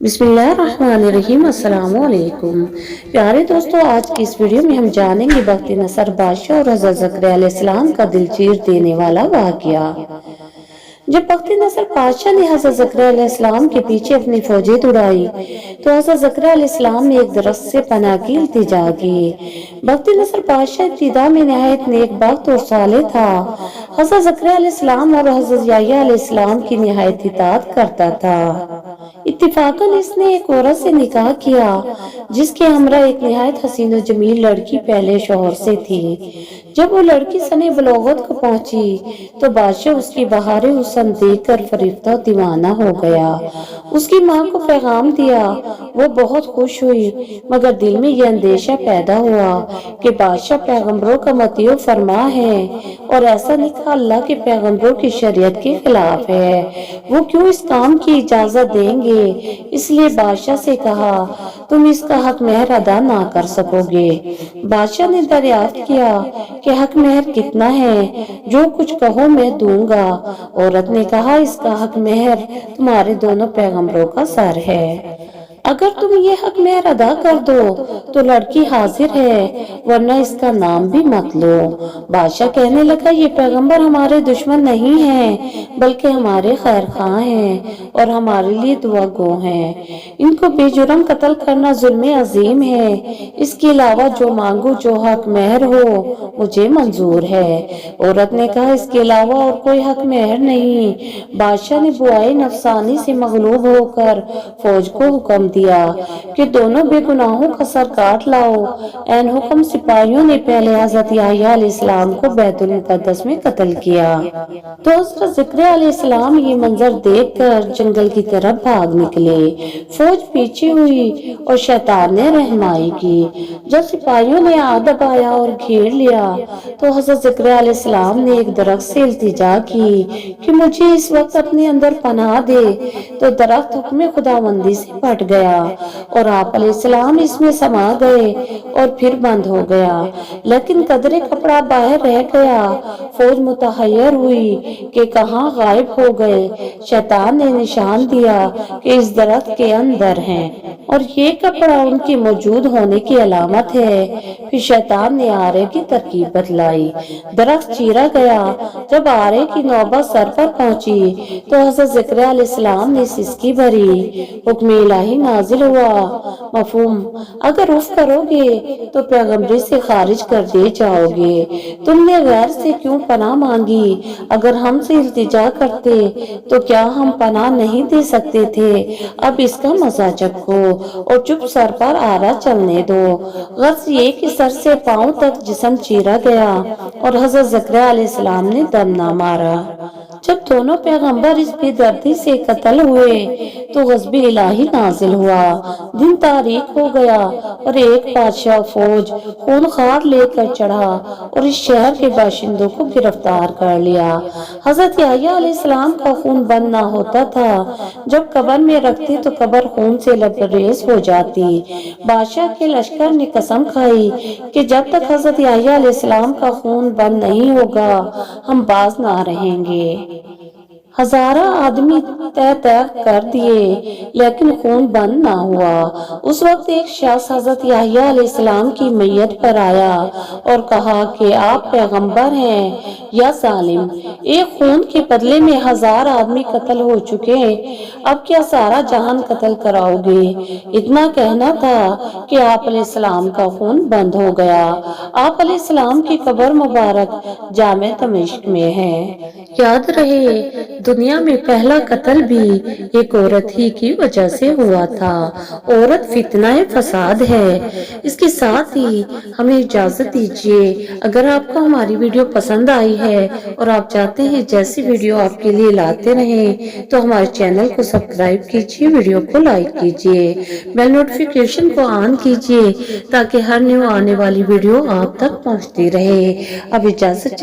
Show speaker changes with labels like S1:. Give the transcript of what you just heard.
S1: बिस्मिल्लाहिर्रहमानिर्रहीम। अस्सलाम वालेकुम। प्यारे दोस्तों, आज की इस वीडियो में हम जानेंगे बख्त नसर बादशाह और हज़रत ज़करिया अलैहिस्सलाम का दिल चीर देने वाला वाक़या। जब बख्त नसर बादशाह ने हज़रत ज़करिया अलैहिस्सलाम के पीछे अपनी फौजें दौड़ाई तो हज़रत ज़करिया अलैहिस्सलाम ने एक दरख्त से पनाह की इल्तिजा की। बख्त नसर बादशाह इब्तिदा में नहायत नेकबख्त और सालेह था। हज़रत ज़करिया अलैहिस्सलाम और हज़रत याह्या अलैहिस्सलाम की निहायत इताअत करता था। इत्तिफाकन इसने एक औरत से निकाह किया जिसके हमरा एक निहायत हसीन और जमील लड़की पहले शौहर से थी। जब वो लड़की सने बलोगत को पहुंची तो बादशाह उसकी बहारे हुस्न देखकर फरिफ्ता दीवाना हो गया। उसकी माँ को पैगाम दिया, वो बहुत खुश हुई, मगर दिल में यह अंदेशा पैदा हुआ कि बादशाह पैगंबरों का मतीउ फरमा है और ऐसा निकाह अल्लाह के पैगंबरों की शरीयत के खिलाफ है। वो क्यों इस काम की इजाजत देंगे? इसलिए बादशाह से कहा, तुम इसका हक मेहर अदा ना कर सकोगे। बादशाह ने दरियाफ्त किया कि हक मेहर कितना है? जो कुछ कहो मैं दूंगा। औरत ने कहा, इसका हक मेहर तुम्हारे दोनों पैगंबरों का सर है। अगर तुम ये हक मेहर अदा कर दो तो लड़की हाजिर है, वरना इसका नाम भी मत लो। बादशाह कहने लगा, ये पैगंबर हमारे दुश्मन नहीं हैं, बल्कि हमारे खैर खां हैं और हमारे लिए दुआ गो हैं। इनको बेजुर्म कत्ल करना जुल्म अजीम है। इसके अलावा जो मांगो, जो हक मेहर हो, मुझे मंजूर है। औरत ने कहा, इसके अलावा और कोई हक मेहर नहीं। बादशाह ने बुआए नफसानी से मगलूब होकर फौज को हुक्म दिया कि दोनों बेगुनाहों का सर काट लाओ। ऐन हुक्म सिपाहियों ने पहले हजरत याह्या अलैहिस्सलाम को बैतुल मुकद्दस में कत्ल किया तो हजरत ज़करिया अलैहिस्सलाम ये मंजर देखकर जंगल की तरफ भाग निकले। फौज पीछे हुई और शैतान ने रहनुमाई की। जब सिपाहियों ने आ दबाया और घेर लिया तो हजरत ज़करिया अलैहिस्सलाम ने एक दरख्त से इल्तिजा की कि मुझे इस वक्त अपने अंदर पनाह दे। तो दरख्त हुक्म खुदावंदी से फट गया और आप अलैहिस्सलाम इसमें समा गए और फिर बंद हो गया, लेकिन कदरे कपड़ा बाहर रह गया। फौज मुतहय्यर हुई कि कहाँ गायब हो गए। शैतान ने निशान दिया कि इस दरख्त के अंदर हैं और ये कपड़ा उनके मौजूद होने की अलामत है। फिर शैतान ने आरे की तरकीब बतलाई, दरख्त चीरा गया। जब आरे की नौबत सर पर पहुंची तो हजरत ज़करिया अलैहिस्सलाम ने सिसकी भरी। हुक्म इलाही नाजिल हुआ, मफहूम, अगर उफ करोगे तो पैगंबरी से खारिज कर दिए जाओगे। तुमने गैर से क्यों पनाह मांगी? अगर हमसे इल्तिजा करते तो क्या हम पनाह नहीं दे सकते थे? अब इसका मजा चखो और चुप सर पर आरा चलने दो। गर्ज ये कि सर से पांव तक जिस्म चीरा गया और हजरत ज़करिया अलैहिस्सलाम ने दम ना मारा। जब दोनों पैगंबर इस बेदर्दी से कत्ल हुए तो गज़ब इलाही नाजिल हुआ। दिन तारीख हो गया और एक बादशाह फौज खूनखार लेकर चढ़ा और इस शहर के बाशिंदों को गिरफ्तार कर लिया। हजरत याह्या अलैहिस्सलाम का खून बंद ना होता था। जब कब्र में रखते तो कब्र खून से लबरेज हो जाती। बादशाह के लश्कर ने कसम खाई कि जब तक हजरत याह्या अलैहिस्सलाम का खून बंद नहीं होगा हम बाज ना रहेंगे। हजारा आदमी तय कर दिए लेकिन खून बंद ना हुआ। उस वक्त एक शख्स हजरत याह्या अलैहिस्सलाम की मैयत पर आया और कहा कि आप पैगंबर हैं या जालिम? एक खून के बदले में 1000 आदमी कत्ल हो चुके, अब क्या सारा जहान कत्ल कराओगे? इतना कहना था कि आप अलैहिस्सलाम का खून बंद हो गया। आप अलैहिस्सलाम की कब्र मुबारक जामे दमिश्क में है। याद रहे, दुनिया में पहला कत्ल भी एक औरत ही की वजह से हुआ था। औरत फितनाए फसाद है। इसके साथ ही हमें इजाजत दीजिए। अगर आपको हमारी वीडियो पसंद आई है और आप चाहते हैं जैसी वीडियो आपके लिए लाते रहें तो हमारे चैनल को सब्सक्राइब कीजिए, वीडियो को लाइक कीजिए, बेल नोटिफिकेशन को ऑन कीजिए ताकि हर न्यू आने वाली वीडियो आप तक पहुंचती रहे। अब इजाजत